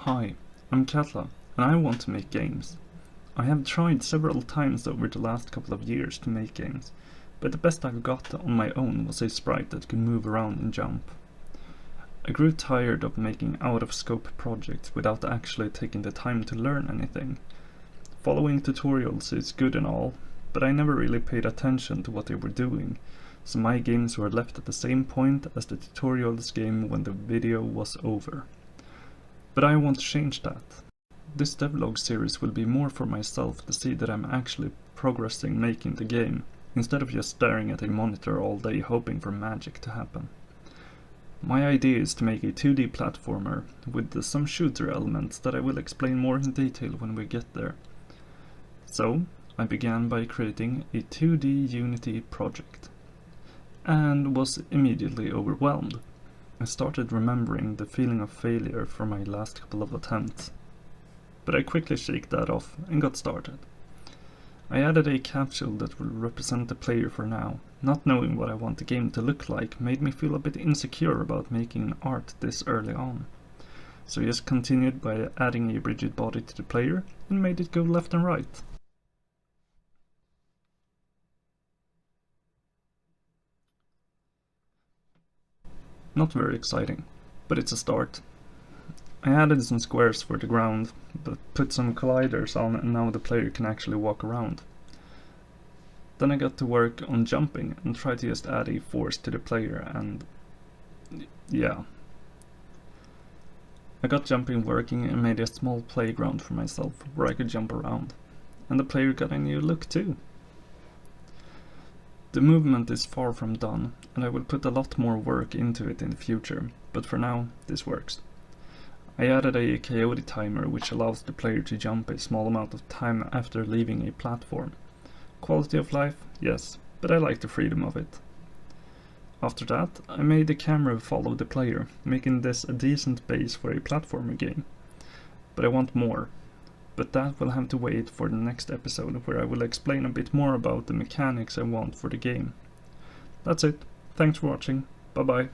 Hi, I'm Katla, and I want to make games. I have tried several times over the last couple of years to make games, but the best I've got on my own was a sprite that could move around and jump. I grew tired of making out-of-scope projects without actually taking the time to learn anything. Following tutorials is good and all, but I never really paid attention to what they were doing, so my games were left at the same point as the tutorials game when the video was over. But I want to change that. This devlog series will be more for myself to see that I'm actually progressing making the game, instead of just staring at a monitor all day hoping for magic to happen. My idea is to make a 2D platformer with some shooter elements that I will explain more in detail when we get there. So, I began by creating a 2D Unity project, and was immediately overwhelmed. I started remembering the feeling of failure from my last couple of attempts, but I quickly shook that off and got started. I added a capsule that will represent the player for now. Not knowing what I want the game to look like made me feel a bit insecure about making art this early on. So I just continued by adding a rigid body to the player and made it go left and right. Not very exciting, but it's a start. I added some squares for the ground, but put some colliders on, and now the player can actually walk around. Then I got to work on jumping and tried to just add a force to the player, and yeah. I got jumping working and made a small playground for myself where I could jump around, and the player got a new look too. The movement is far from done, and I will put a lot more work into it in the future, but for now, this works. I added a coyote timer which allows the player to jump a small amount of time after leaving a platform. Quality of life? Yes, but I like the freedom of it. After that, I made the camera follow the player, making this a decent base for a platformer game. But I want more. But that will have to wait for the next episode, where I will explain a bit more about the mechanics I want for the game. That's it. Thanks for watching. Bye bye.